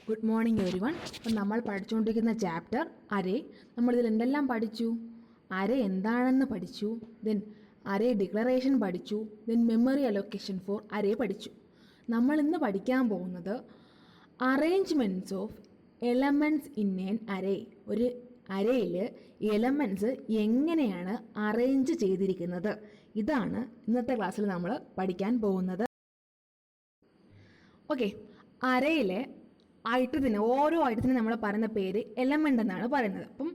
Good morning every one. അപ്പം നമ്മൾ പഠിച്ചുകൊണ്ടിരിക്കുന്ന ചാപ്റ്റർ അരേ. നമ്മളിതിൽ എന്തെല്ലാം പഠിച്ചു? അരേ എന്താണെന്ന് പഠിച്ചു, ദെൻ അരേ ഡിക്ലറേഷൻ പഠിച്ചു, ദെൻ മെമ്മറി അലൊക്കേഷൻ ഫോർ അരേ പഠിച്ചു. നമ്മൾ ഇന്ന് പഠിക്കാൻ പോകുന്നത് arrangements of elements in an array. ഒരു അരയിൽ എലമെൻറ്റ്സ് എങ്ങനെയാണ് അറേഞ്ച് ചെയ്തിരിക്കുന്നത്, ഇതാണ് ഇന്നത്തെ ക്ലാസ്സിൽ നമ്മൾ പഠിക്കാൻ പോകുന്നത്. ഓക്കെ, അരയിലെ ഐറ്റത്തിന്, ഓരോ ഐറ്റത്തിനും നമ്മൾ പറയുന്ന പേര് എലമെൻ്റ് എന്നാണ് പറയുന്നത്. അപ്പം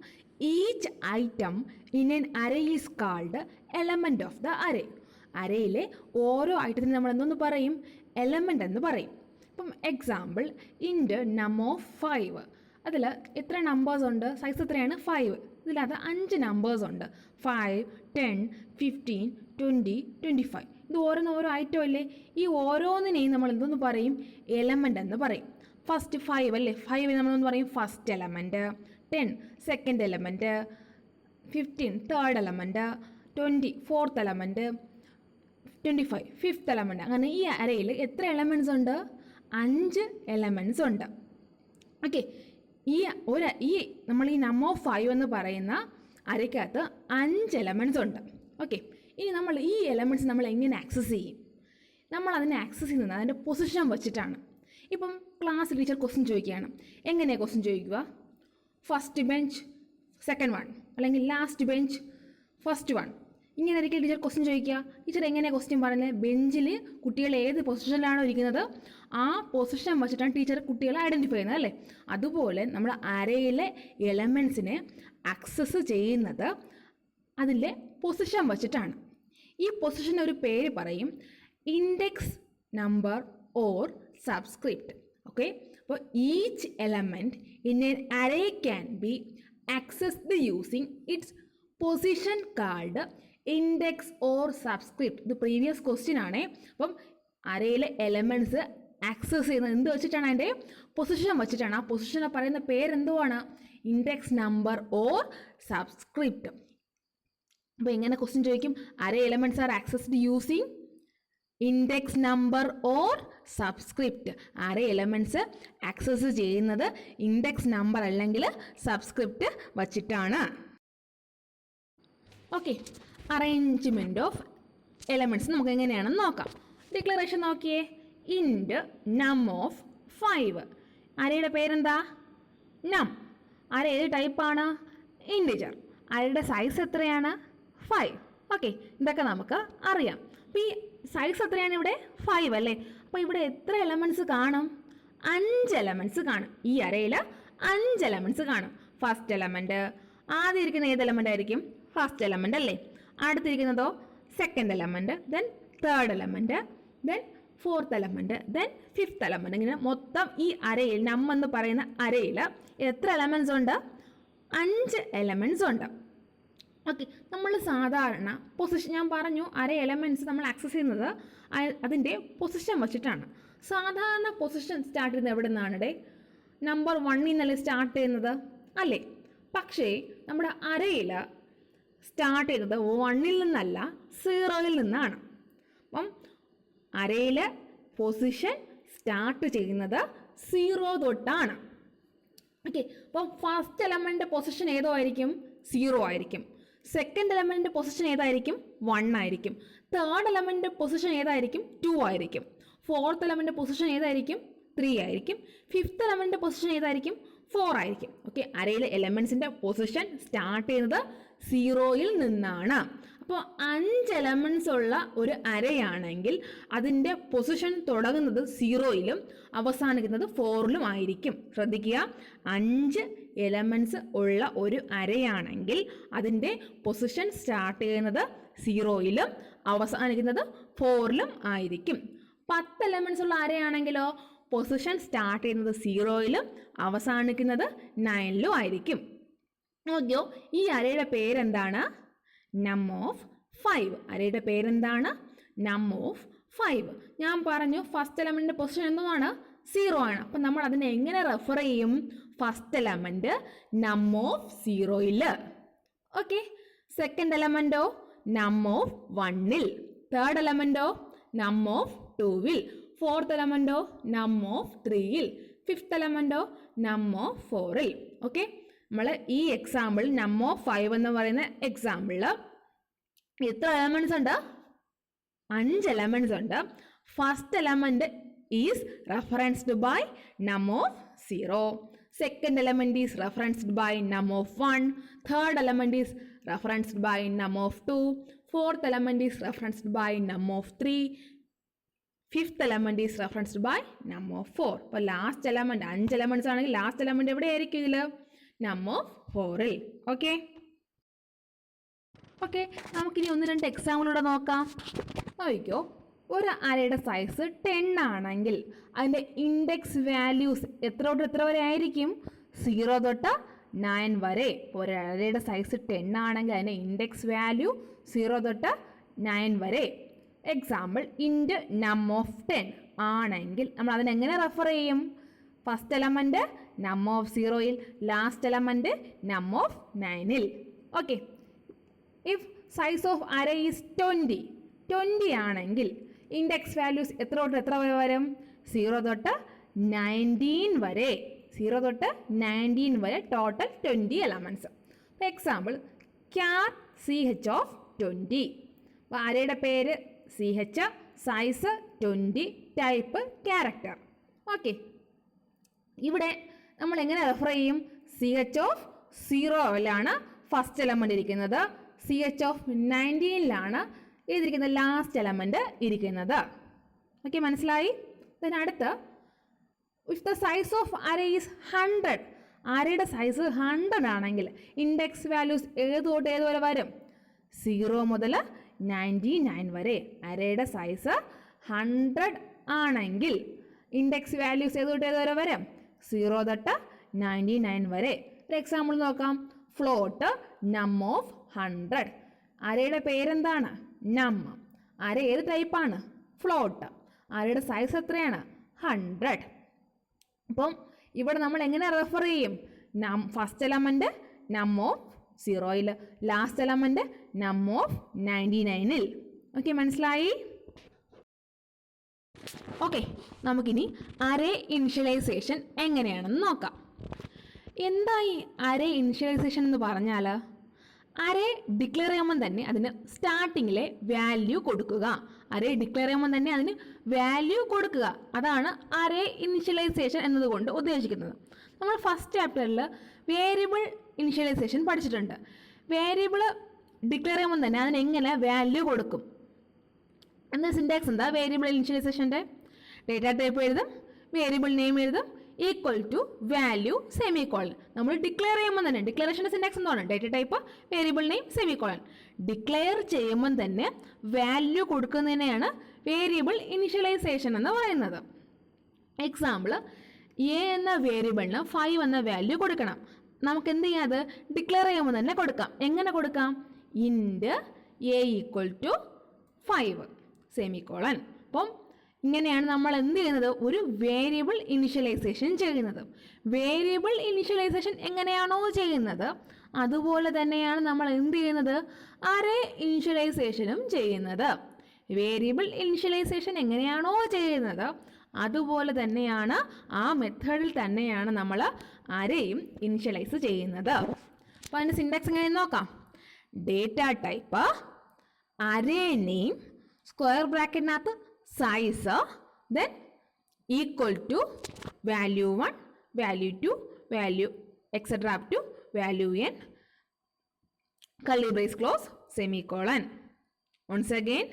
each item in an array is called element of the array. അരയിലെ ഓരോ ഐറ്റത്തിനും നമ്മൾ എന്തൊന്ന് പറയും? എലമെൻ്റ് എന്ന് പറയും. ഇപ്പം എക്സാമ്പിൾ, ഇൻറ്റ് നം ഓഫ് 5. അതിൽ എത്ര നമ്പേഴ്സ് ഉണ്ട്? സൈസ് എത്രയാണ്? 5. ഇതിലത് 5 നമ്പേഴ്സ് ഉണ്ട്. 5, 10, 15, 20, 25. ഇത് ഓരോ ഐറ്റം അല്ലേ? ഈ ഓരോന്നിനെയും നമ്മൾ എന്തെന്ന് പറയും? എലമെൻ്റ് എന്ന് പറയും. ഫസ്റ്റ് 5 അല്ലേ? 5 നമ്മളെന്ന് പറയും first element, 10 second element, 15 third element, 20 fourth element, 25 fifth element. അങ്ങനെ ഈ അരയിൽ എത്ര എലമെൻറ്റ്സ് ഉണ്ട്? 5 എലമെൻറ്റ്സ് ഉണ്ട്. ഓക്കെ, ഈ നമ്മൾ ഈ നം ഓഫ് 5 എന്ന് പറയുന്ന അരയ്ക്കകത്ത് 5 എലമെൻറ്റ്സ് ഉണ്ട്. ഓക്കെ, ഇനി നമ്മൾ ഈ എലമെൻറ്റ്സ് നമ്മൾ എങ്ങനെ ആക്സസ് ചെയ്യും? നമ്മൾ അതിനെ ആക്സസ് ചെയ്യുന്നത് അതിൻ്റെ പൊസിഷൻ വെച്ചിട്ടാണ്. ഇപ്പം ക്ലാസ് ടീച്ചർ ക്വസ്റ്റ്യൻ ചോദിക്കുകയാണ്. എങ്ങനെയാണ് ക്വസ്റ്റ്യൻ ചോദിക്കുക? ഫസ്റ്റ് ബെഞ്ച് സെക്കൻഡ് വൺ, അല്ലെങ്കിൽ ലാസ്റ്റ് ബെഞ്ച് ഫസ്റ്റ് വൺ, ഇങ്ങനെ ആയിരിക്കും ടീച്ചർ ക്വസ്റ്റ്യൻ ചോദിക്കുക. ടീച്ചർ എങ്ങനെയാണ് ക്വസ്റ്റ്യൻ പറയുന്നത്? ബെഞ്ചിൽ കുട്ടികൾ ഏത് പൊസിഷനിലാണോ ഇരിക്കുന്നത് ആ പൊസിഷൻ വെച്ചിട്ടാണ് ടീച്ചർ കുട്ടികളെ ഐഡൻറ്റിഫൈ ചെയ്യുന്നത് അല്ലേ? അതുപോലെ നമ്മൾ അരയിലെ എലമെൻറ്റ്സിനെ ആക്സസ് ചെയ്യുന്നത് അതിൻ്റെ പൊസിഷൻ വെച്ചിട്ടാണ്. ഈ പൊസിഷന് ഒരു പേര് പറയും, index number or subscript. Okay, അപ്പോൾ each element in an array can be accessed using its position called index or subscript. ഇത് പ്രീവിയസ് ക്വസ്റ്റ്യൻ ആണ്. അപ്പം അരയിലെ എലമെൻറ്റ്സ് ആക്സസ് ചെയ്യുന്നത് എന്ത് വെച്ചിട്ടാണ്? അതിൻ്റെ പൊസിഷൻ വെച്ചിട്ടാണ്. ആ പൊസിഷനെ പറയുന്ന പേരെന്തുവാണ്? Index number or subscript. അപ്പോൾ എങ്ങനെ ക്വസ്റ്റ്യൻ ചോദിക്കും? Array elements are accessed using index number or subscript. Array elements access ചെയ്യുന്നത് ഇൻഡെക്സ് നമ്പർ അല്ലെങ്കിൽ സബ്സ്ക്രിപ്റ്റ് വച്ചിട്ടാണ്. ഓക്കെ, അറേഞ്ച്മെൻറ്റ് ഓഫ് എലമെൻറ്റ്സ് നമുക്ക് എങ്ങനെയാണെന്ന് നോക്കാം. ഡിക്ലറേഷൻ നോക്കിയേ, ഇൻറ്റ് നം ഓഫ് 5. അരയുടെ പേരെന്താ? നം. അര ഏത് ടൈപ്പാണ്? ഇൻറ്റിജർ. അരയുടെ സൈസ് എത്രയാണ്? 5. ഓക്കെ, ഇതൊക്കെ നമുക്ക് അറിയാം. അപ്പോൾ ഈ സൈസ് എത്രയാണ് ഇവിടെ? 5 അല്ലേ? അപ്പോൾ ഇവിടെ എത്ര എലമെൻറ്റ്സ് കാണും? 5 എലമെൻറ്റ്സ് കാണും. ഈ അരയിൽ 5 എലമെൻറ്റ്സ് കാണും. ഫസ്റ്റ് എലമെൻറ്റ്, ആദ്യം ഇരിക്കുന്ന ഏത് എലമെൻ്റ് ആയിരിക്കും? ഫസ്റ്റ് എലമെൻ്റ് അല്ലേ? അടുത്തിരിക്കുന്നതോ second element, then third element, then fourth element, then fifth element. ഇങ്ങനെ മൊത്തം ഈ അരയിൽ, നം എന്ന് പറയുന്ന അരയിൽ എത്ര എലമെൻറ്റ്സ് ഉണ്ട്? 5 എലമെൻറ്റ്സ് ഉണ്ട്. ഓക്കെ, നമ്മൾ സാധാരണ പൊസിഷൻ, ഞാൻ പറഞ്ഞു അര എലമെൻറ്റ്സ് നമ്മൾ ആക്സസ് ചെയ്യുന്നത് അതിൻ്റെ പൊസിഷൻ വെച്ചിട്ടാണ്. സാധാരണ പൊസിഷൻ സ്റ്റാർട്ട് ചെയ്യുന്നത് എവിടെ നിന്നാണ്? നമ്പർ 1 നിന്നല്ലേ സ്റ്റാർട്ട് ചെയ്യുന്നത് അല്ലേ? പക്ഷേ നമ്മുടെ അരയിൽ സ്റ്റാർട്ട് ചെയ്യുന്നത് 1 നിന്നല്ല, 0 നിന്നാണ്. അപ്പം അരയിൽ പൊസിഷൻ സ്റ്റാർട്ട് ചെയ്യുന്നത് 0 തൊട്ടാണ്. ഓക്കെ, അപ്പം ഫസ്റ്റ് എലമെൻ്റ് പൊസിഷൻ ഏതോ ആയിരിക്കും? 0 ആയിരിക്കും. സെക്കൻഡ് എലമെൻറ്റ് പൊസിഷൻ ഏതായിരിക്കും? 1 ആയിരിക്കും. തേർഡ് എലമെൻറ്റ് പൊസിഷൻ ഏതായിരിക്കും? 2 ആയിരിക്കും. ഫോർത്ത് എലമെൻറ്റ് പൊസിഷൻ ഏതായിരിക്കും? 3 ആയിരിക്കും. ഫിഫ്ത്ത് എലമെൻറ്റ് പൊസിഷൻ ഏതായിരിക്കും? 4 ആയിരിക്കും. ഓക്കെ, അരയിലെ എലമെൻറ്റ്സിൻ്റെ പൊസിഷൻ സ്റ്റാർട്ട് ചെയ്യുന്നത് 0 നിന്നാണ്. അപ്പോൾ 5 എലമെൻറ്റ്സ് ഉള്ള ഒരു അരയാണെങ്കിൽ അതിൻ്റെ പൊസിഷൻ തുടങ്ങുന്നത് 0 അവസാനിക്കുന്നത് 4 ആയിരിക്കും. ശ്രദ്ധിക്കുക, 5 എലമെൻറ്റ്സ് ഉള്ള ഒരു അരയാണെങ്കിൽ അതിൻ്റെ പൊസിഷൻ സ്റ്റാർട്ട് ചെയ്യുന്നത് 0 അവസാനിക്കുന്നത് 4 ആയിരിക്കും. 10 എലമെൻറ്റ്സ് ഉള്ള അരയാണെങ്കിലോ പൊസിഷൻ സ്റ്റാർട്ട് ചെയ്യുന്നത് 0 അവസാനിക്കുന്നത് 9 ആയിരിക്കും. നോക്കിയോ, ഈ അരയുടെ പേരെന്താണ്? നം ഓഫ് 5. അരയുടെ പേരെന്താണ്? നം ഓഫ് 5. ഞാൻ പറഞ്ഞു ഫസ്റ്റ് എലമെൻറ്റിൻ്റെ പൊസിഷൻ എന്താണ്? 0 ആണ്. അപ്പം നമ്മൾ അതിനെ എങ്ങനെ റെഫർ ചെയ്യും? First element num of 0. Okay, second എലമെൻറ്റോ num of 1. Third എലമെൻറ്റോ num of 2. Fourth എലമെൻറ്റോ num of 3. Fifth എലമെൻറ്റോ num of 4ൽ. Okay, നമ്മൾ ഈ എക്സാമ്പിൾ നം ഓഫ് 5 എന്ന് പറയുന്ന എക്സാമ്പിളിൽ എത്ര എലമെൻറ്റ്സ് ഉണ്ട്? 5 എലമെൻറ്റ്സ് ഉണ്ട്. First element is referenced by num of 0. Second element is referenced by num of 1. Third element is referenced by num of 2. Fourth element is referenced by num of 3. Fifth element is referenced by num of 4. അപ്പോൾ last element 5 elements ആണെങ്കിൽ last element എവിടെയായിരിക്കും ഇതിൽ? നം of 4ൽ. Okay okay, നമുക്കിനി 1-2 എക്സാമ്പിളൂടെ നോക്കാം. നോക്കിക്കോ, ഒരു അരയുടെ size 10 ആണെങ്കിൽ അതിൻ്റെ ഇൻഡെക്സ് വാല്യൂസ് എത്ര തൊട്ട് എത്ര വരെ ആയിരിക്കും? 0 തൊട്ട് 9 വരെ. ഒരു അരയുടെ സൈസ് 10 ആണെങ്കിൽ അതിൻ്റെ ഇൻഡെക്സ് വാല്യൂ 0 തൊട്ട് 9 വരെ. എക്സാമ്പിൾ ഇൻറ്റ് നം ഓഫ് 10 ആണെങ്കിൽ നമ്മൾ അതിനെങ്ങനെ റെഫർ ചെയ്യും? ഫസ്റ്റ് എലമെൻറ്റ് നം ഓഫ് 0ൽ, ലാസ്റ്റ് എലമെൻറ്റ് നം ഓഫ് 9ൽ. Okay, if size of array is 20 ആണെങ്കിൽ ഇൻഡെക്സ് വാല്യൂസ് എത്ര തൊട്ട് എത്ര വരെ വരും? 0 തൊട്ട് 19 വരെ. 0 തൊട്ട് 19 വരെ, total 20 elements. Example ക്യാർ CH of 20. അപ്പോൾ അരയുടെ പേര് CH, size 20, type character. Okay, ഇവിടെ നമ്മൾ എങ്ങനെ റെഫർ ചെയ്യും? CH ഓഫ് 0ലാണ് ഫസ്റ്റ് എലമെൻ്റ് ഇരിക്കുന്നത്. CH ഓഫ് 19ലാണ് ഇതിരിക്കുന്ന ലാസ്റ്റ് എലമെൻ്റ് ഇരിക്കുന്നത്. ഓക്കെ, മനസ്സിലായി? അടുത്ത് if the size of array is 100, അരയുടെ size 100 ആണെങ്കിൽ ഇൻഡെക്സ് വാല്യൂസ് ഏത് തൊട്ട് ഏത് വരെ വരും? 0 മുതൽ 99 വരെ. അരയുടെ സൈസ് 100 ആണെങ്കിൽ ഇൻഡെക്സ് വാല്യൂസ് ഏത് തൊട്ട് ഏത് വരെ വരും? 0 തൊട്ട് 99 വരെ. ഒരു എക്സാമ്പിൾ നോക്കാം. ഫ്ലോട്ട് നം ഓഫ് 100. അരയുടെ പേരെന്താണ്? നം. അര ഏത് ടൈപ്പാണ്? ഫ്ലോട്ട്. അരയുടെ സൈസ് എത്രയാണ്? 100. അപ്പം ഇവിടെ നമ്മൾ എങ്ങനെ റെഫർ ചെയ്യും? ഫസ്റ്റ് എലമെൻറ്റ് നം ഓഫ് 0ൽ, ലാസ്റ്റ് എലമെൻറ്റ് നം ഓഫ് 99ൽ. ഓക്കെ, മനസ്സിലായി? ഓക്കെ, നമുക്കിനി അറേ ഇനിഷ്യലൈസേഷൻ എങ്ങനെയാണെന്ന് നോക്കാം. എന്തായി അറേ ഇനിഷ്യലൈസേഷൻ എന്ന് പറഞ്ഞാൽ, അറേ ഡിക്ലെയർ ചെയ്യുമ്പോൾ തന്നെ അതിന് സ്റ്റാർട്ടിങ്ങിലെ വാല്യൂ കൊടുക്കുക. അറേ ഡിക്ലെയർ ചെയ്യുമ്പോൾ തന്നെ അതിന് വാല്യൂ കൊടുക്കുക. അതാണ് അറേ ഇനിഷ്യലൈസേഷൻ എന്നതുകൊണ്ട് ഉദ്ദേശിക്കുന്നത്. നമ്മൾ ഫസ്റ്റ് ചാപ്റ്ററിൽ വേരിയബിൾ ഇനിഷ്യലൈസേഷൻ പഠിച്ചിട്ടുണ്ട്. വേരിയബിൾ ഡിക്ലെയർ ചെയ്യുമ്പോൾ തന്നെ അതിനെങ്ങനെ വാല്യൂ കൊടുക്കും എന്ന സിൻടാക്സ് എന്താ? വേരിയബിൾ ഇനിഷ്യലൈസേഷൻ്റെ ഡേറ്റ ടൈപ്പ് എഴുതും, വേരിയബിൾ നെയിം എഴുതും, ഈക്വൽ ടു വാല്യൂ സെമിക്കോളൻ. നമ്മൾ ഡിക്ലെയർ ചെയ്യുമ്പോൾ തന്നെ ഡിക്ലറേഷൻ്റെ സിൻടാക്സ് എന്താണ്? Data type, variable name, semicolon. Declare ചെയ്യുമ്പം തന്നെ വാല്യൂ കൊടുക്കുന്നതിനെയാണ് വേരിയബിൾ ഇനിഷ്യലൈസേഷൻ എന്ന് പറയുന്നത്. എക്സാമ്പിൾ, എ എന്ന വേരിയബിളിന് 5 എന്ന വാല്യൂ കൊടുക്കണം. നമുക്ക് എന്ത് ചെയ്യാം? അത് ഡിക്ലെയർ ചെയ്യുമ്പോൾ തന്നെ കൊടുക്കാം. എങ്ങനെ കൊടുക്കാം? ഇൻറ്റ് എ ഈക്വൽ ടു 5 സെമിക്കോളൻ. അപ്പം ഇങ്ങനെയാണ് നമ്മൾ എന്ത് ചെയ്യുന്നത്? ഒരു വേരിയബിൾ ഇനിഷ്യലൈസേഷൻ ചെയ്യുന്നത്. വേരിയബിൾ ഇനിഷ്യലൈസേഷൻ എങ്ങനെയാണോ ചെയ്യുന്നത് അതുപോലെ തന്നെയാണ് നമ്മൾ എന്ത് ചെയ്യുന്നത്? അറേ ഇനിഷ്യലൈസേഷനും ചെയ്യുന്നത്. വേരിയബിൾ ഇനിഷ്യലൈസേഷൻ എങ്ങനെയാണോ ചെയ്യുന്നത് അതുപോലെ തന്നെയാണ്, ആ മെത്തേഡിൽ തന്നെയാണ് നമ്മൾ അറേയും ഇനിഷ്യലൈസ് ചെയ്യുന്നത്. അപ്പോൾ അതിൻ്റെ സിൻടാക്സ് എങ്ങനെ നോക്കാം. Data type, array name, square ബ്രാക്കറ്റിനകത്ത് size, then equal to value 1, value 2, value etcetera up to value n, curly brace close, semicolon. Once again,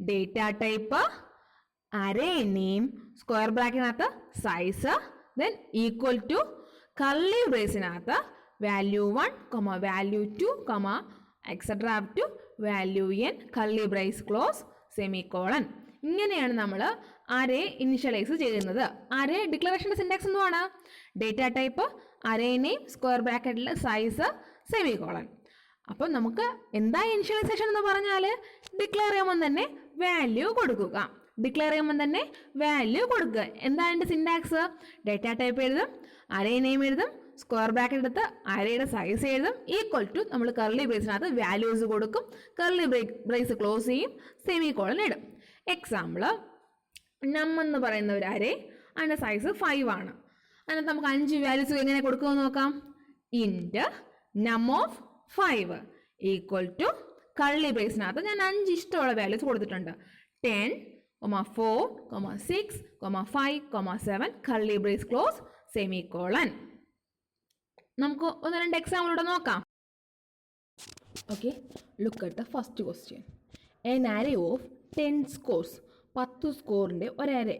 data type, array name, square bracket size, then equal to curly brace value 1, value 2, etc. up to value n, curly brace close, semicolon. ഇങ്ങനെയാണ് നമ്മൾ array initialise ചെയ്യുന്നത്. Array ഡിക്ലറേഷൻ്റെ syntax എന്തുവാണ്? Data type, array name, square ബ്രാക്കറ്റിൽ size, semicolon. അപ്പോൾ നമുക്ക് എന്താ initialisation എന്ന് പറഞ്ഞാൽ ഡിക്ലെയർ ചെയ്യുമ്പോൾ തന്നെ വാല്യൂ കൊടുക്കുക. ഡിക്ലെയർ ചെയ്യുമ്പോൾ തന്നെ വാല്യൂ കൊടുക്കുക. എന്താണ് അതിൻ്റെ സിൻടാക്സ്? ഡേറ്റ ടൈപ്പ് എഴുതും, അറേ നെയിം എഴുതും, സ്ക്വയർ ബ്രാക്കറ്റ് എടുത്ത് അറേയുടെ സൈസ് എഴുതും, ഈക്വൽ ടു നമ്മൾ കർലി ബ്രേസിനകത്ത് വാല്യൂസ് കൊടുക്കും, കർലി ബ്രേസ് ക്ലോസ് ചെയ്യും, സെമിക്കോളൻ ഇടും. എക്സാമ്പിൾ, നം എന്ന് പറയുന്ന ഒരു അരേ, അതിൻ്റെ സൈസ് 5 ആണ്. അതിനകത്ത് നമുക്ക് 5 വാല്യൂസ് എങ്ങനെ കൊടുക്കുമെന്ന് നോക്കാം. Int num of 5 equal to curly ബ്രേസിനകത്ത് ഞാൻ 5 ഇഷ്ടമുള്ള വാല്യൂസ് കൊടുത്തിട്ടുണ്ട്. 10, 4, 6, 5, 7 കർലി ബ്രേസ് ക്ലോസ് സെമിക്കോളൻ. നമുക്ക് 1-2 എക്സാമ്പിളൂടെ നോക്കാം. Okay, look at the first question. N Aarey of 10 scores, 10 സ്കോറിൻ്റെ ഒരേ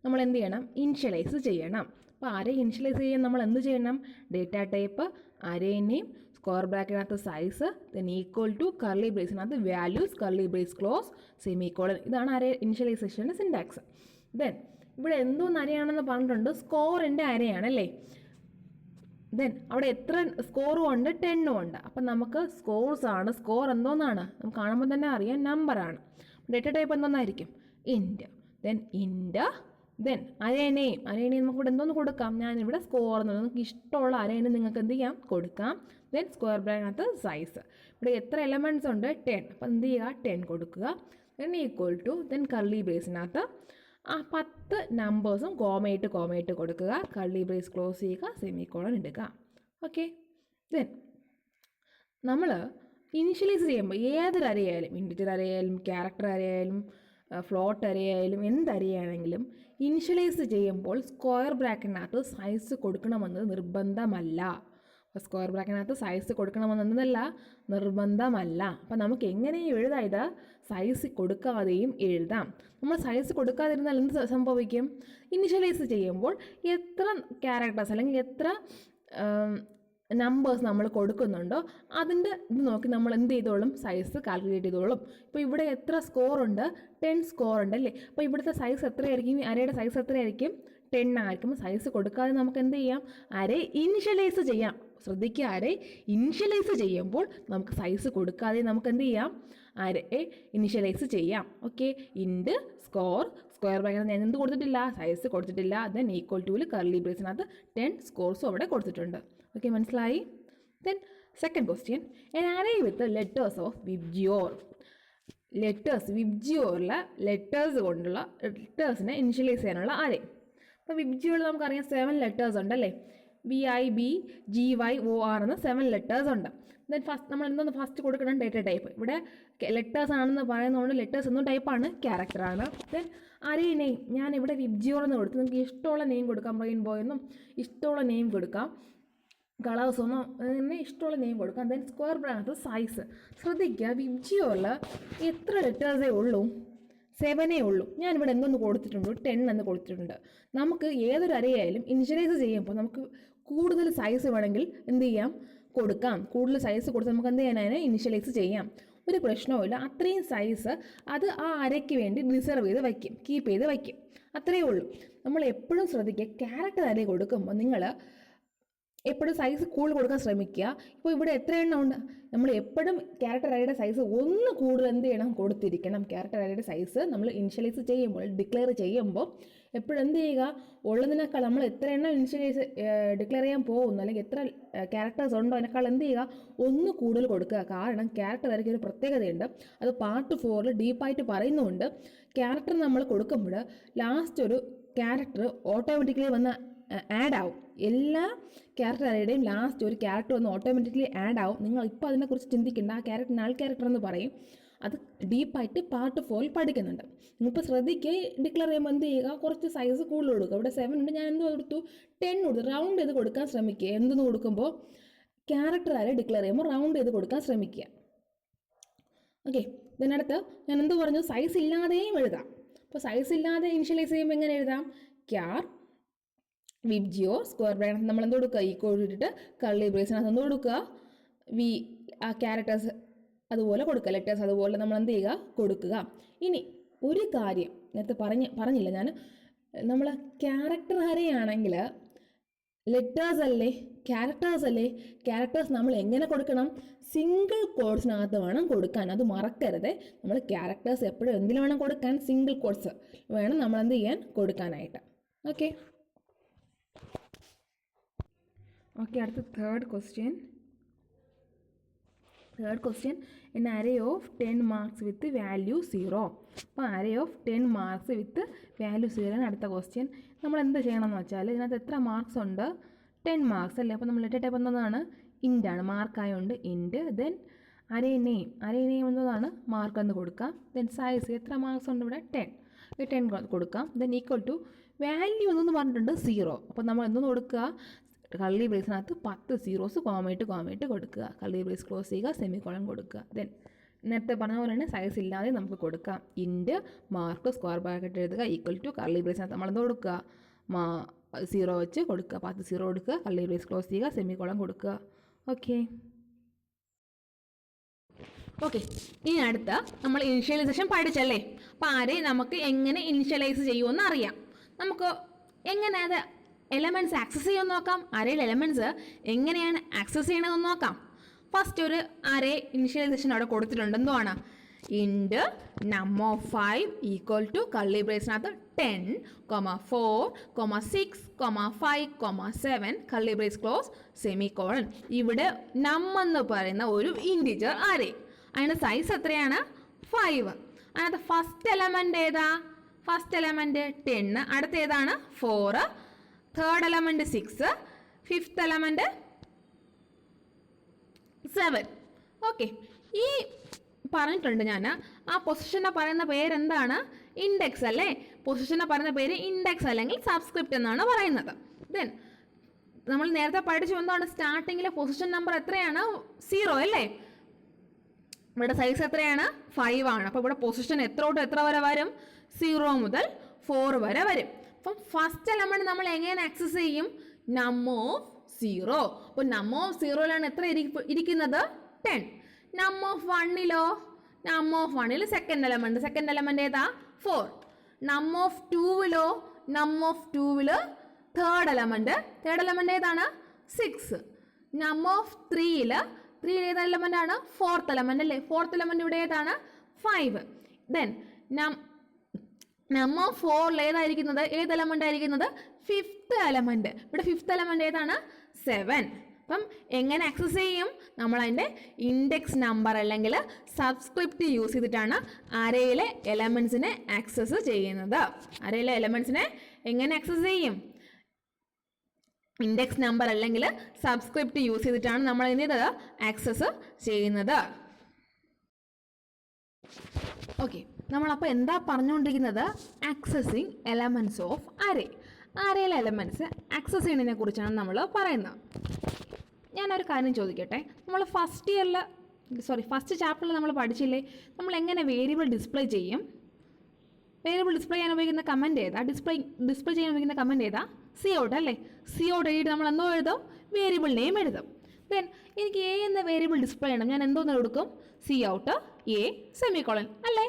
നമ്മൾ എന്ത് ചെയ്യണം? ഇനിഷ്യലൈസ് ചെയ്യണം. അപ്പോൾ അരേ ഇനിഷ്യലൈസ് ചെയ്യാൻ നമ്മൾ എന്ത് ചെയ്യണം? Data type, array name, square ബ്രാക്കറ്റിനകത്ത് size, then equal to curly ബ്രേസിനകത്ത് values, curly brace close semicolon. ഇതാണ് അരേ ഇനിഷ്യലൈസേഷൻ്റെ സിൻടാക്സ്. ദെൻ ഇവിടെ എന്തോന്ന് അരയാണെന്ന് പറഞ്ഞിട്ടുണ്ട്? സ്കോറിൻ്റെ അരയാണല്ലേ. ദെൻ അവിടെ എത്ര സ്കോറും ഉണ്ട്? 10 ഉണ്ട്. അപ്പം നമുക്ക് സ്കോർസ് ആണ്. സ്കോർ എന്തോന്നാണ്? നമുക്ക് കാണുമ്പോൾ തന്നെ അറിയാം, നമ്പറാണ്. ഡേറ്റ ടൈപ്പ് എന്തോന്നായിരിക്കും? ഇൻറ്റ്. ദെൻ ഇൻറ്റ്, ദെൻ അരേനെയും. അരേനെയും നമുക്ക് ഇവിടെ എന്തോന്ന് കൊടുക്കാം? ഞാനിവിടെ സ്കോർ എന്ന് നിങ്ങൾക്ക് ഇഷ്ടമുള്ള അരേനെ നിങ്ങൾക്ക് എന്ത് ചെയ്യാം? കൊടുക്കാം. ദെൻ സ്ക്വയർ ബ്രാക്കറ്റിനകത്ത് സൈസ്. ഇവിടെ എത്ര എലമെൻറ്റ്സ് ഉണ്ട്? 10. അപ്പം എന്ത് ചെയ്യുക? 10 കൊടുക്കുക. Then equal to, then curly ബ്രേസിനകത്ത് ആ 10 നമ്പേഴ്സും കോമയിട്ട് കൊടുക്കുക. കർലി ബ്രേസ് ക്ലോസ് ചെയ്യുക, സെമിക്കോളൻ എടുക്കുക. ഓക്കെ, ദെൻ നമ്മൾ ഇനിഷ്യലൈസ് ചെയ്യുമ്പോൾ ഏതൊരു അരയായാലും, ഇൻറ്റിജർ അരയായാലും ക്യാരക്ടർ അരയായാലും ഫ്ലോട്ട് അരയായാലും എന്തരയാണെങ്കിലും ഇനിഷ്യലൈസ് ചെയ്യുമ്പോൾ സ്ക്വയർ ബ്രാക്കറ്റിനകത്ത് സൈസ് കൊടുക്കണമെന്നത് നിർബന്ധമല്ല. അപ്പോൾ സ്ക്വയർ ബ്രാക്കറ്റിനകത്ത് സൈസ് കൊടുക്കണമെന്നല്ല, നിർബന്ധമല്ല. അപ്പോൾ നമുക്ക് എങ്ങനെയും എഴുതാം, ഇത് സൈസ് കൊടുക്കാതെയും എഴുതാം. നമ്മൾ സൈസ് കൊടുക്കാതിരുന്നാൽ എന്ത് സംഭവിക്കും? ഇനിഷ്യലൈസ് ചെയ്യുമ്പോൾ എത്ര ക്യാരക്ടേഴ്സ് അല്ലെങ്കിൽ എത്ര നമ്പേഴ്സ് നമ്മൾ കൊടുക്കുന്നുണ്ടോ അതിൻ്റെ ഇത് നോക്കി നമ്മൾ എന്ത് ചെയ്തോളും? സൈസ് കാൽക്കുലേറ്റ് ചെയ്തോളും. ഇപ്പോൾ ഇവിടെ എത്ര സ്കോറുണ്ട്? 10 സ്കോറുണ്ട് അല്ലേ. അപ്പോൾ ഇവിടുത്തെ സൈസ് എത്രയായിരിക്കും? അരയുടെ സൈസ് എത്രയായിരിക്കും? 10 ആയിരിക്കും. സൈസ് കൊടുക്കാതെ നമുക്ക് എന്ത് ചെയ്യാം? അരേ ഇനിഷ്യലൈസ് ചെയ്യാം. ശ്രദ്ധിക്കുക, അരേ ഇനിഷ്യലൈസ് ചെയ്യുമ്പോൾ നമുക്ക് സൈസ് കൊടുക്കാതെ നമുക്ക് എന്ത് ചെയ്യാം? അരേ ഇനിഷ്യലൈസ് ചെയ്യാം. ഓക്കെ, ഇൻറ്റ് സ്ക്വയർ ബ്രാക്കറ്റ് ഞാൻ എന്ത് കൊടുത്തിട്ടില്ല? സൈസ് കൊടുത്തിട്ടില്ല. ദെൻ ഈക്വൽ ടൂവിൽ കർലി ബ്രേസിനകത്ത് 10 സ്കോർസും അവിടെ കൊടുത്തിട്ടുണ്ട്. ഓക്കെ, മനസ്സിലായി? Then second question. An array with letters of VIBGYOR. Letters, വിബ്ജിയോറിലെ ലെറ്റേഴ്സ് കൊണ്ടുള്ള ലെറ്റേഴ്സിനെ ഇനിഷ്യലൈസ് ചെയ്യാനുള്ള അരേ. അപ്പോൾ വിബ്ജിയോറിൽ നമുക്കറിയാം 7 ലെറ്റേഴ്സ് ഉണ്ടല്ലേ. VIBGYOR എന്ന 7 ലെറ്റേഴ്സ് ഉണ്ട്. ദെൻ നമ്മൾ എന്തോന്ന് ഫസ്റ്റ് കൊടുക്കണം? Data type. ഇവിടെ ലെറ്റേഴ്സ് ആണെന്ന് പറയുന്നതുകൊണ്ട് ലെറ്റേഴ്സ് എന്നും ടൈപ്പാണ്, ക്യാരക്ടറാണ്. ദെൻ അരേ നെയിം ഞാനിവിടെ വിബ്ജിയോർ എന്ന് കൊടുത്തു. നിങ്ങൾക്ക് ഇഷ്ടമുള്ള നെയിം കൊടുക്കാം. റെയിൻബോ എന്നും ഇഷ്ടമുള്ള നെയിം കൊടുക്കാം. കളേഴ്സ് ഒന്നും അങ്ങനെ ഇഷ്ടമുള്ള നെയിം കൊടുക്കാം. Then square bracket size. ശ്രദ്ധിക്കുക, വിബ്ജിയോറിൽ എത്ര ലെറ്റേഴ്സേ ഉള്ളൂ? 7 ഉള്ളൂ. ഞാനിവിടെ എന്തൊന്ന് കൊടുത്തിട്ടുണ്ട്? 10 എന്ന് കൊടുത്തിട്ടുണ്ട്. നമുക്ക് ഏതൊരു അരയായാലും ഇനിഷ്യലൈസ് ചെയ്യുമ്പോൾ നമുക്ക് കൂടുതൽ സൈസ് വേണമെങ്കിൽ എന്ത് ചെയ്യാം? കൊടുക്കാം. കൂടുതൽ സൈസ് കൊടുത്ത് നമുക്ക് എന്ത് ചെയ്യാനാണ്? ഇനിഷ്യലൈസ് ചെയ്യാം. ഒരു പ്രശ്നവുമില്ല. അത്രയും സൈസ് അത് ആ അരയ്ക്ക് വേണ്ടി റിസർവ് ചെയ്ത് വയ്ക്കും, കീപ്പ് ചെയ്ത് വയ്ക്കും. അത്രയേ ഉള്ളൂ. നമ്മൾ എപ്പോഴും ശ്രദ്ധിക്കുക, ക്യാരക്ടർ അരേ കൊടുക്കുമ്പോൾ നിങ്ങൾ എപ്പോഴും സൈസ് കൂടുതൽ കൊടുക്കാൻ ശ്രമിക്കുക. ഇപ്പോൾ ഇവിടെ എത്ര എണ്ണം ഉണ്ട്? നമ്മൾ എപ്പോഴും ക്യാരക്ടർ അരയുടെ സൈസ് ഒന്ന് കൂടുതൽ എന്ത് ചെയ്യണം? കൊടുത്തിരിക്കണം. ക്യാരക്ടർ അരയുടെ സൈസ് നമ്മൾ ഇനിഷ്യലൈസ് ചെയ്യുമ്പോൾ, ഡിക്ലെയർ ചെയ്യുമ്പോൾ എപ്പോഴും എന്ത് ചെയ്യുക? ഉള്ളതിനേക്കാൾ നമ്മൾ എത്ര എണ്ണം ഇനിഷ്യലൈസ് ഡിക്ലെയർ ചെയ്യാൻ പോകുന്നു അല്ലെങ്കിൽ എത്ര ക്യാരക്ടേഴ്സ് ഉണ്ടോ അതിനേക്കാൾ എന്ത് ചെയ്യുക? ഒന്ന് കൂടുതൽ കൊടുക്കുക. കാരണം ക്യാരക്ടർ അരയ്ക്ക് ഒരു പ്രത്യേകതയുണ്ട്. അത് പാർട്ട് 4 ഡീപ്പായിട്ട് പറയുന്നുണ്ട്. ക്യാരക്ടർ നമ്മൾ കൊടുക്കുമ്പോൾ ലാസ്റ്റ് ഒരു ക്യാരക്ടർ ഓട്ടോമാറ്റിക്കലി വന്ന് ആഡ് ആവും. എല്ലാ ക്യാരക്ടർ അരയുടെയും ലാസ്റ്റ് ഒരു ക്യാരക്ടർ വന്ന് ഓട്ടോമാറ്റിക്കലി ആഡ് ആവും. നിങ്ങൾ ഇപ്പോൾ അതിനെക്കുറിച്ച് ചിന്തിക്കേണ്ട. ആ ക്യാരക്ടർ നൾ ക്യാരക്ടർ എന്ന് പറയും. അത് ഡീപ്പായിട്ട് പാർട്ട് 4 പഠിക്കുന്നുണ്ട്. നിങ്ങളിപ്പോൾ ശ്രദ്ധിക്കുക, ഡിക്ലെയർ ചെയ്യുമ്പോൾ എന്ത് ചെയ്യുക? കുറച്ച് സൈസ് കൂടുതൽ കൊടുക്കുക. ഇവിടെ 7 ഉണ്ട്, ഞാൻ എന്ത് കൊടുത്തു? 10 കൊടുത്തു. റൗണ്ട് ചെയ്ത് കൊടുക്കാൻ ശ്രമിക്കുക. എന്തെന്ന് കൊടുക്കുമ്പോൾ ക്യാരക്ടർ അര ഡിക്ലെയർ ചെയ്യുമ്പോൾ റൗണ്ട് ചെയ്ത് കൊടുക്കാൻ ശ്രമിക്കുക. ഓക്കെ, ഇതിനടുത്ത് ഞാൻ എന്ത് പറഞ്ഞു? സൈസ് ഇല്ലാതെയും എഴുതാം. അപ്പോൾ സൈസ് ഇല്ലാതെ ഇനിഷ്യലൈസ് ചെയ്യുമ്പോൾ എങ്ങനെ എഴുതാം? ക്യാർ വിബ്ജിയോർ സ്ക്വയർ ബ്രാക്കറ്റ് നമ്മൾ എന്ത് കൊടുക്കുക? ഈക്വൽ ഇട്ടിട്ട് കർലി ബ്രേസിനകത്ത് എന്ത് കൊടുക്കുക? ആ ക്യാരക്ടേഴ്സ് അതുപോലെ കൊടുക്കുക. ലെറ്റേഴ്സ് അതുപോലെ നമ്മൾ എന്ത് ചെയ്യുക? കൊടുക്കുക. ഇനി ഒരു കാര്യം നേരത്തെ പറഞ്ഞില്ല ഞാൻ. നമ്മൾ ക്യാരക്ടർ അരയാണെങ്കിൽ ലെറ്റേഴ്സ് അല്ലേ, ക്യാരക്ടേഴ്സ് അല്ലേ. ക്യാരക്ടേഴ്സ് നമ്മൾ എങ്ങനെ കൊടുക്കണം? സിംഗിൾ കോഡ്സിനകത്ത് വേണം കൊടുക്കാൻ. അത് മറക്കരുത്. നമ്മൾ ക്യാരക്ടേഴ്സ് എപ്പോഴും എന്തിനു വേണം കൊടുക്കാൻ? സിംഗിൾ കോഡ്സ് വേണം നമ്മൾ എന്ത് ചെയ്യാൻ? കൊടുക്കാനായിട്ട്. ഓക്കെ, അടുത്ത third question. Third question N array of 10 marks with value 0. അപ്പോൾ array of 10 marks with value 0 ആണ് അടുത്ത ക്വസ്റ്റ്യൻ. നമ്മൾ എന്ത് ചെയ്യണമെന്ന് വെച്ചാൽ ഇതിനകത്ത് എത്ര മാർക്സ് ഉണ്ട്? 10 മാർക്സ് അല്ലേ. അപ്പോൾ നമ്മൾ ഡേറ്റ ടൈപ്പ് എന്നതാണ് ഇൻ്റാണ്, മാർക്കായതുകൊണ്ട് ഇൻറ്റ്. ദെൻ അറേ നെയിം എന്നതാണ് മാർക്ക് എന്ന് കൊടുക്കാം. ദെൻ സൈസ് എത്ര മാർക്സ് ഉണ്ട് ഇവിടെ? 10. ഈ 10 കൊടുക്കാം. ദെൻ ഈക്വൽ ടു വാല്യൂ എന്ന് പറഞ്ഞിട്ടുണ്ട് 0. അപ്പോൾ നമ്മൾ എന്തെന്ന് കൊടുക്കുക? കള്ളി ബ്രേസിനകത്ത് 10 സീറോസ് കോമയിട്ട് കൊടുക്കുക. കള്ളി ബ്രേസ് ക്ലോസ് ചെയ്യുക, സെമിക്കോളൻ കൊടുക്കുക. ദെൻ നേരത്തെ പറഞ്ഞ പോലെ തന്നെ സൈസ് ഇല്ലാതെ നമുക്ക് കൊടുക്കാം. ഇൻറ്റ് മാർക്ക് സ്ക്വയർ ബ്രാക്കറ്റ് എഴുതുക ഈക്വൽ ടു കള്ളി ബ്രേസിനകത്ത് നമ്മളെന്ത് കൊടുക്കുക? 0 വെച്ച് കൊടുക്കുക, 10 0 കൊടുക്കുക, കള്ളി ബ്രേസ് ക്ലോസ് ചെയ്യുക, സെമിക്കോളൻ കൊടുക്കുക. ഓക്കെ. ഇനി അടുത്ത നമ്മൾ ഇനിഷ്യലൈസേഷൻ പഠിച്ചല്ലേ. അപ്പോൾ ആരെ നമുക്ക് എങ്ങനെ ഇനിഷ്യലൈസ് ചെയ്യുമെന്ന് അറിയാം. നമുക്ക് എങ്ങനെ അത് എലമെൻറ്റ്സ് ആക്സസ് ചെയ്യുമെന്ന് നോക്കാം. അരയിൽ എലമെൻറ്റ്സ് എങ്ങനെയാണ് ആക്സസ് ചെയ്യണമെന്ന് നോക്കാം. ഫസ്റ്റ് ഒരു അരേ ഇനിഷ്യലൈസേഷൻ അവിടെ കൊടുത്തിട്ടുണ്ട്. എന്തുവാണ്? ഇൻറ്റ് നം ഓഫ് 5 ഈക്വൽ ടു കള്ളി ബ്രേസിനകത്ത് 10, 4, 6, 5, 7 കള്ളി ബ്രേസ് ക്ലോസ് സെമിക്കോളൻ. ഇവിടെ നം എന്ന് പറയുന്ന ഒരു ഇൻറ്റിജർ അരേ. അതിൻ്റെ സൈസ് എത്രയാണ്? 5. അതിനകത്ത് ഫസ്റ്റ് എലമെൻ്റ് ഏതാ? ഫസ്റ്റ് എലമെൻ്റ് 10, അടുത്ത ഏതാണ്? 4, third element 6, fifth element 7. Okay. ഈ പറഞ്ഞിട്ടുണ്ട് ഞാൻ ആ പൊസിഷനെ പറയുന്ന പേരെന്താണ്? ഇൻഡെക്സ് അല്ലേ. പൊസിഷനെ പറയുന്ന പേര് ഇൻഡെക്സ് അല്ലെങ്കിൽ സബ്സ്ക്രിപ്റ്റ് എന്നാണ് പറയുന്നത്. ദെൻ നമ്മൾ നേരത്തെ പഠിച്ചു എന്താണ്? സ്റ്റാർട്ടിങ്ങിലെ പൊസിഷൻ നമ്പർ എത്രയാണ്? 0 അല്ലേ. ഇവിടെ സൈസ് എത്രയാണ്? 5 ആണ്. അപ്പോൾ ഇവിടെ പൊസിഷൻ എത്ര തൊട്ട് എത്ര വരെ വരും? 0 മുതൽ 4 വരെ വരും. അപ്പം ഫസ്റ്റ് എലമെൻറ്റ് നമ്മൾ എങ്ങനെ ആക്സസ് ചെയ്യും? നം ഓഫ് 0. അപ്പോൾ നം ഓഫ് 0ലാണ് എത്ര ഇരിക്കുന്നത്? 10. നം ഓഫ് 1ലോ? നം ഓഫ് 1ൽ സെക്കൻഡ് എലമെൻറ്റ് ഏതാ? 4. നം ഓഫ് 2ലോ? നം ഓഫ് 2ൽ തേർഡ് എലമെൻറ്റ് ഏതാണ്? 6. നം ഓഫ് 3ൽ ഏത് എലമെൻ്റ് ആണ്? ഫോർത്ത് എലമെൻ്റ് അല്ലേ. ഫോർത്ത് എലമെൻ്റ് ഇവിടെ ഏതാണ്? 5. ദെൻ നം ഓഫ് 4ൽ ഏതായിരിക്കുന്നത്? ഏത് എലമെൻ്റ് ആയിരിക്കുന്നത്? Fifth element. ഇവിടെ ഫിഫ്ത്ത് എലമെൻ്റ് ഏതാണ്? 7. അപ്പം എങ്ങനെ ആക്സസ് ചെയ്യും? നമ്മൾ അതിൻ്റെ ഇൻഡെക്സ് നമ്പർ അല്ലെങ്കിൽ സബ്സ്ക്രിപ്റ്റ് യൂസ് ചെയ്തിട്ടാണ് അരയിലെ എലമെൻറ്റ്സിനെ ആക്സസ് ചെയ്യുന്നത്. അരയിലെ എലമെൻറ്റ്സിനെ എങ്ങനെ ആക്സസ് ചെയ്യും? ഇൻഡെക്സ് നമ്പർ അല്ലെങ്കിൽ സബ്സ്ക്രിപ്റ്റ് യൂസ് ചെയ്തിട്ടാണ് നമ്മൾ ഇത് ആക്സസ് ചെയ്യുന്നത്. ഓക്കെ. നമ്മളപ്പോൾ എന്താ പറഞ്ഞുകൊണ്ടിരിക്കുന്നത്? ആക്സസിങ് എലമെൻറ്റ്സ് ഓഫ് അരേ. അരയിലെ എലമെൻറ്റ്സ് ആക്സസ് ചെയ്യുന്നതിനെ കുറിച്ചാണ് നമ്മൾ പറയുന്നത്. ഞാനൊരു കാര്യം ചോദിക്കട്ടെ. നമ്മൾ ഫസ്റ്റ് ചാപ്റ്ററിൽ നമ്മൾ പഠിച്ചില്ലേ നമ്മൾ എങ്ങനെ വേരിയബിൾ ഡിസ്പ്ലേ ചെയ്യും? വേരിയബിൾ ഡിസ്പ്ലേ ചെയ്യാൻ ഉപയോഗിക്കുന്ന കമൻറ്റ് ഏതാ? ഡിസ്പ്ലേ ചെയ്യാൻ ഉപയോഗിക്കുന്ന കമൻറ്റ് ഏതാ? സിഔട്ട് അല്ലേ. സിഔട്ട് എഴുതി നമ്മൾ എന്തോ എഴുതും? വേരിയബിൾ നെയിം എഴുതും. ദെൻ എനിക്ക് എ എന്ന വേരിയബിൾ ഡിസ്പ്ലേ ചെയ്യണം. ഞാൻ എന്തോന്ന് കൊടുക്കും? സിഔട്ട് എ സെമിക്കോളൻ അല്ലേ.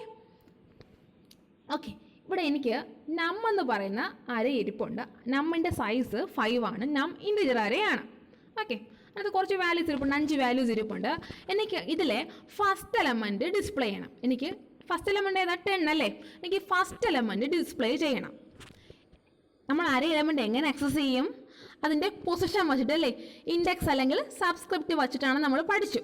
ഓക്കെ. ഇവിടെ എനിക്ക് നം എന്ന് പറയുന്ന അര ഇരിപ്പുണ്ട്. നമ്മിൻ്റെ സൈസ് 5 ആണ്. നം ഇൻറ്റിജർ അരയാണ്. ഓക്കെ. അത് കുറച്ച് വാല്യൂസ് ഇരിപ്പുണ്ട്, 5 വാല്യൂസ് ഇരിപ്പുണ്ട്. എനിക്ക് ഇതിലെ ഫസ്റ്റ് എലമെൻറ്റ് ഡിസ്പ്ലേ ചെയ്യണം. എനിക്ക് ഫസ്റ്റ് എലമെൻ്റ് ഏതാ? 10 അല്ലേ. എനിക്ക് ഫസ്റ്റ് എലമെൻറ്റ് ഡിസ്പ്ലേ ചെയ്യണം. നമ്മൾ അര എലമെൻ്റ് എങ്ങനെ ആക്സസ് ചെയ്യും? അതിൻ്റെ പൊസിഷൻ വെച്ചിട്ട് അല്ലേ. ഇൻഡെക്സ് അല്ലെങ്കിൽ സബ്സ്ക്രിപ്റ്റ് വെച്ചിട്ടാണ് നമ്മൾ പഠിച്ചു.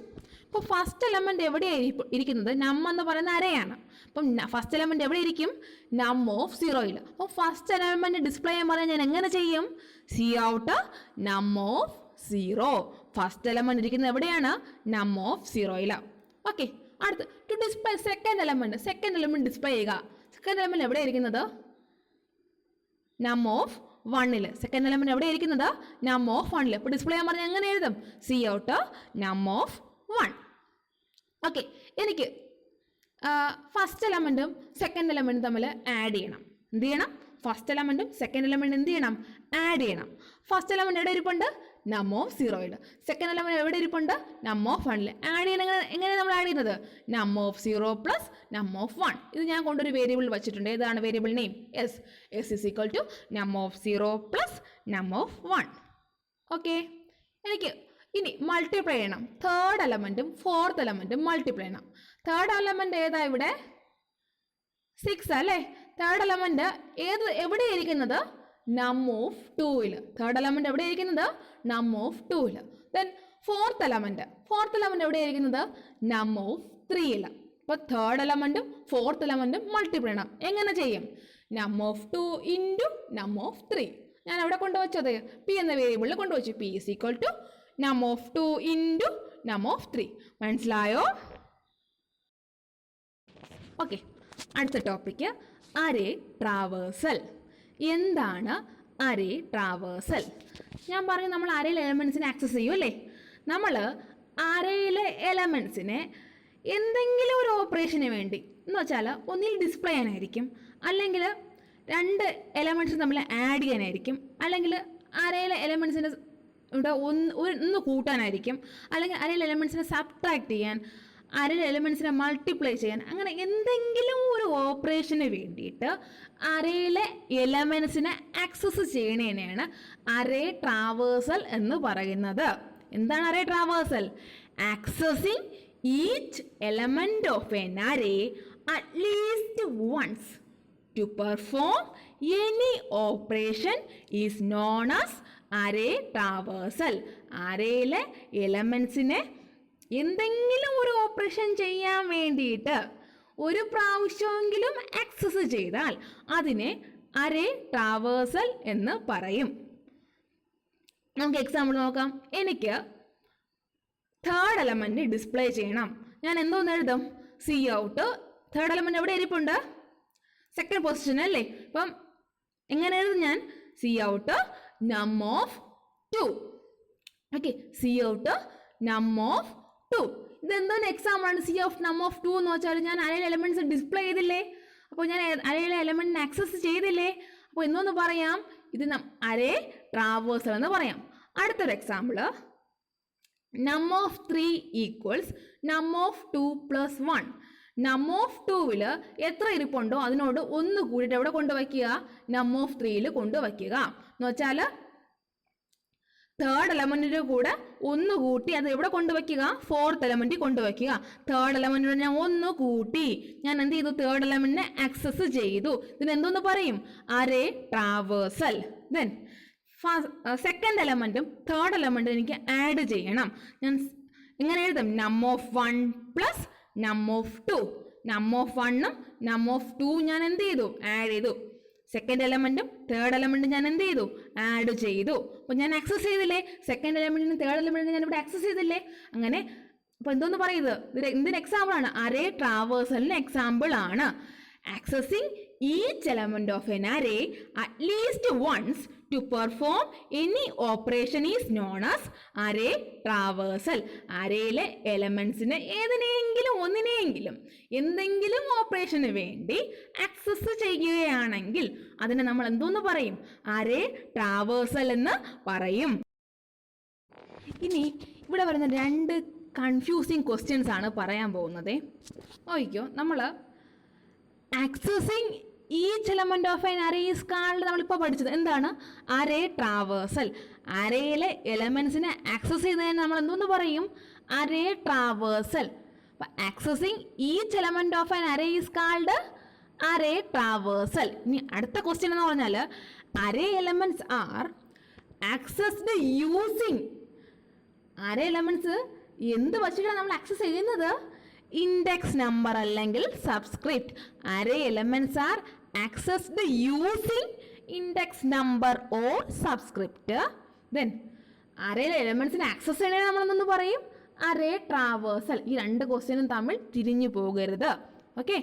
അപ്പോൾ ഫസ്റ്റ് എലമെൻറ്റ് എവിടെയാണ് ഇരിക്കുന്നത്? നം എന്ന് പറയുന്ന അരയാണ്. അപ്പം ഫസ്റ്റ് എലമെൻറ്റ് എവിടെ ഇരിക്കും? നം ഓഫ് 0ൽ. അപ്പോൾ ഫസ്റ്റ് എലമെൻറ്റ് ഡിസ്പ്ലേ ചെയ്യാൻ പറഞ്ഞാൽ ഞാൻ എങ്ങനെ ചെയ്യും? Cout num of 0. First element ഇരിക്കുന്നത് എവിടെയാണ്? നം ഓഫ് 0ൽ. ഓക്കെ. അടുത്ത് to display second element display ചെയ്യുക. സെക്കൻഡ് എലമെൻറ്റ് എവിടെ ഇരിക്കുന്നത്? നം ഓഫ് 1ൽ. സെക്കൻഡ് എലമെൻറ്റ് എവിടെ ഇരിക്കുന്നത്? നം ഓഫ് 1ൽ. അപ്പോൾ ഡിസ്പ്ലേ ചെയ്യാൻ പറഞ്ഞാൽ എങ്ങനെ എഴുതും? C out num of 1. Okay. എനിക്ക് ഫസ്റ്റ് എലമെൻറ്റും സെക്കൻഡ് എലമെൻറ്റും തമ്മിൽ ആഡ് ചെയ്യണം. എന്ത് ചെയ്യണം? ഫസ്റ്റ് എലമെൻറ്റും സെക്കൻഡ് എലമെൻറ്റും എന്ത് ചെയ്യണം? ആഡ് ചെയ്യണം. ഫസ്റ്റ് എലമെൻറ്റ് എവിടെ ഇരിപ്പുണ്ട്? നം ഓഫ് 0ൽ. സെക്കൻഡ് എലമെൻറ്റ് എവിടെ ഇരിപ്പുണ്ട്? നം ഓഫ് 1ൽ. ആഡ് ചെയ്യണം. എങ്ങനെ നമ്മൾ ആഡ് ചെയ്യുന്നത്? നം ഓഫ് 0 പ്ലസ് നം ഓഫ് 1. ഇത് ഞാൻ കൊണ്ടൊരു വേരിയബിൾ വെച്ചിട്ടുണ്ട്. ഏതാണ് variable name? S is equal to num of 0 plus num of 1. Okay. എനിക്ക് ഇനി മൾട്ടിപ്ലൈ ചെയ്യണം. തേർഡ് എലമെൻറ്റും ഫോർത്ത് എലമെൻറ്റും മൾട്ടിപ്ലൈ ചെയ്യണം. തേർഡ് എലമെൻറ്റ് ഏതാ ഇവിടെ? 6 അല്ലേ. തേർഡ് എലമെൻറ്റ് എവിടെ ഇരിക്കുന്നത്? Num of 2ൽ. തേർഡ് എലമെൻറ്റ് എവിടെ ഇരിക്കുന്നത്? നം ഓഫ് 2ൽ. ദെൻ ഫോർത്ത് എലമെന്റ് എവിടെയായിരിക്കുന്നത്? നം ഓഫ് 3ൽ. അപ്പോൾ തേർഡ് എലമെന്റും ഫോർത്ത് എലമെന്റും മൾട്ടിപ്ലൈ ചെയ്യണം. എങ്ങനെ ചെയ്യും? നം ഓഫ് 2 ഇൻറ്റു നം ഓഫ് 3. ഞാൻ എവിടെ കൊണ്ടുവച്ചത്? പി എന്ന വേരിയബിളിൽ കൊണ്ടുവച്ചു. P is equal to num of 2 into num of 3. മനസ്സിലായോ? ഓക്കെ, അടുത്ത ടോപ്പിക്ക് അറേ ട്രാവേഴ്സൽ. എന്താണ് അറേ ട്രാവേഴ്സൽ? ഞാൻ പറഞ്ഞു നമ്മൾ അറേയിലെ എലമെൻസിനെ ആക്സസ് ചെയ്യും അല്ലേ? നമ്മൾ അറേയിലെ എലമെൻസിനെ എന്തെങ്കിലും ഒരു ഓപ്പറേഷന് വേണ്ടി എന്ന് വെച്ചാൽ ഒന്നിൽ ഡിസ്പ്ലേ ചെയ്യാനായിരിക്കും, അല്ലെങ്കിൽ രണ്ട് എലമെൻറ്റ്സ് തമ്മിൽ ആഡ് ചെയ്യാനായിരിക്കും, അല്ലെങ്കിൽ അറേയിലെ എലമെൻസിനെ ഇവിടെ ഒന്ന് കൂട്ടാനായിരിക്കും, അല്ലെങ്കിൽ അറേയിലെ എലമെൻസിനെ സബ്ട്രാക്ട് ചെയ്യാൻ, അറേയിലെ എലമെൻസിനെ മൾട്ടിപ്ലൈ ചെയ്യാൻ, അങ്ങനെ എന്തെങ്കിലും ഒരു ഓപ്പറേഷന് വേണ്ടിയിട്ട് അറേയിലെ എലമെൻസിനെ ആക്സസ് ചെയ്യണേനെയാണ് അറേ ട്രാവേഴ്സൽ എന്ന് പറയുന്നത്. എന്താണ് array traversal? Accessing each element of an array at least once to perform any operation is known as array traversal. അറേയിലെ എലമെൻസിനെ എന്തെങ്കിലും ഒരു ഓപ്പറേഷൻ ചെയ്യാൻ വേണ്ടിയിട്ട് ഒരു പ്രാവശ്യമെങ്കിലും ആക്സസ് ചെയ്താൽ അതിനെ അറേ ട്രാവേഴ്സൽ എന്ന് പറയും. നമുക്ക് എക്സാമ്പിൾ നോക്കാം. എനിക്ക് തേർഡ് എലമെന്റ് ഡിസ്പ്ലേ ചെയ്യണം. ഞാൻ എന്തോന്ന് എഴുതും? C out. തേർഡ് എലമെന്റ് എവിടെ ഇരിപ്പുണ്ട്? സെക്കൻഡ് പൊസിഷൻ അല്ലേ? അപ്പം എങ്ങനെ എഴുതും ഞാൻ? Cout num of 2. Okay, cout num of 2. ഇതെന്തോന്ന് എക്സാമ്പിൾ ആണ്? സി ഓഫ് നം ഓഫ് 2 എന്ന് വെച്ചാൽ ഞാൻ അറേയിലെ എലമെന്റ്സ് ഡിസ്പ്ലേ ചെയ്തില്ലേ? അപ്പോൾ ഞാൻ അറേയിലെ എലമെന്റിനെ ആക്സസ് ചെയ്തില്ലേ? അപ്പോൾ എന്തോന്ന് പറയാം? ഇത് അറേ ട്രാവേഴ്സൽ എന്ന് പറയാം. അടുത്തൊരു എക്സാമ്പിൾ, നം ഓഫ് 3 ഈക്വൽസ് നം ഓഫ് 2 പ്ലസ് 1. നം ഓഫ് 2ൽ എത്ര ഇരിപ്പുണ്ടോ അതിനോട് ഒന്ന് കൂടിയിട്ട് എവിടെ കൊണ്ടുവയ്ക്കുക? നം ഓഫ് 3ൽ കൊണ്ടുവയ്ക്കുക. എന്ന് വെച്ചാൽ തേർഡ് എലമെന്റിന്റെ കൂടെ ഒന്ന് കൂട്ടി അത് എവിടെ കൊണ്ടുവയ്ക്കുക? ഫോർത്ത് എലമെന്റിൽ കൊണ്ടുവയ്ക്കുക. തേർഡ് എലമെന്റിനോട് ഞാൻ ഒന്ന് കൂട്ടി, ഞാൻ എന്ത് ചെയ്തു? തേർഡ് എലമെന്റിനെ ആക്സസ് ചെയ്തു. ഇതിന് എന്തോന്ന് പറയും? Array traversal. Then second element third എലമെന്റും എനിക്ക് ആഡ് ചെയ്യണം. ഞാൻ എങ്ങനെ എഴുതും? നം ഓഫ് 1 പ്ലസ് നം ഓഫ് 2. നം ഓഫ് 1ഉം നം ഓഫ് 2 ഞാൻ എന്ത് ചെയ്തു? ആഡ് ചെയ്തു. സെക്കൻഡ് എലമെന്റും തേർഡ് എലമെന്റും ഞാൻ എന്ത് ചെയ്തു? ആഡ് ചെയ്തു. അപ്പോൾ ഞാൻ ആക്സസ് ചെയ്തില്ലേ? സെക്കൻഡ് എലമെന്റിനും തേർഡ് എലമെന്റിനും ഞാൻ ഇവിടെ ആക്സസ് ചെയ്തില്ലേ? അങ്ങനെ അപ്പോൾ എന്തോന്ന് പറയുന്നത്? ഇത് എന്തിന് എക്സാമ്പിൾ ആണ്? അറേ ട്രാവേഴ്സലിന് എക്സാമ്പിൾ ആണ്. Accessing each element of an array at least once to perform any operation is known as array traversal. അറേയിലെ എലമെന്റ്സിനെ ഏതിനെങ്കിലും ഒന്നിനെങ്കിലും എന്തെങ്കിലും ഓപ്പറേഷന് വേണ്ടി ആക്സസ് ചെയ്യുകയാണെങ്കിൽ അതിനെ നമ്മൾ എന്തോന്ന് പറയും? അറേ ട്രാവേഴ്സൽ എന്ന് പറയും. ഇനി ഇവിടെ വരുന്ന രണ്ട് കൺഫ്യൂസിങ് ക്വസ്റ്റ്യൻസ് ആണ് പറയാൻ പോകുന്നത്. നോക്കിക്കോ, നമ്മൾ accessing each element of an array is called നമ്മളിപ്പോൾ പഠിച്ചത് എന്താണ്? Array traversal. അറേയിലെ എലമെന്റ്സിനെ ആക്സസ് ചെയ്തതിന് നമ്മൾ എന്തോന്ന് പറയും? Array traversal. അപ്പം accessing each element of an array is called array traversal. ഇനി അടുത്ത ക്വസ്റ്റ്യൻ എന്ന് പറഞ്ഞാൽ array elements are accessed using. Array elements എന്ത് വച്ചിട്ടാണ് നമ്മൾ ആക്സസ് ചെയ്യുന്നത്? ഇൻഡെക്സ് നമ്പർ അല്ലെങ്കിൽ subscript. Array elements are accessed using index number or subscript. Then അറേയിലെ എലമെന്റ്സിനെ ആക്സസ് ചെയ്യണേ നമ്മളെന്നൊന്ന് പറയും അറേ ട്രാവേഴ്സൽ. ഈ രണ്ട് ക്വസ്റ്റ്യനും തമ്മിൽ തിരിഞ്ഞു പോകരുത്. Okay,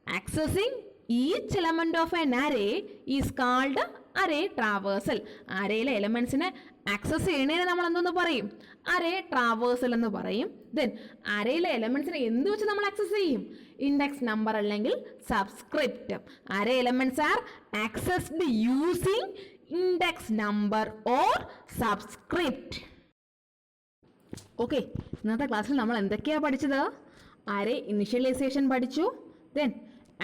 accessing each element of an array is called array traversal. അറേയിലെ എലമെന്റ്സിനെ ആക്സസ് ചെയ്യണേനെ നമ്മൾ എന്തോന്ന് പറയും? അറേ ട്രാവേഴ്സൽ എന്ന് പറയും. ദെൻ അറേയിലെ എലമെന്റ്സിനെ എന്ത് വെച്ച് നമ്മൾ ആക്സസ് ചെയ്യും? ഇൻഡെക്സ് നമ്പർ അല്ലെങ്കിൽ subscript. Array elements are accessed using index number or subscript. Okay, ഇന്നത്തെ ക്ലാസ്സിൽ നമ്മൾ എന്തൊക്കെയാണ് പഠിച്ചത്? അറേ ഇനിഷ്യലൈസേഷൻ പഠിച്ചു. Then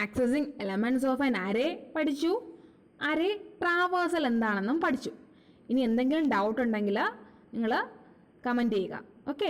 accessing elements of an array പഠിച്ചു. അറേ ട്രാവേഴ്സൽ എന്താണെന്നും പഠിച്ചു. ഇനി എന്തെങ്കിലും ഡൗട്ട് ഉണ്ടെങ്കിൽ നിങ്ങൾ കമൻറ്റ് ചെയ്യുക. ഓക്കെ.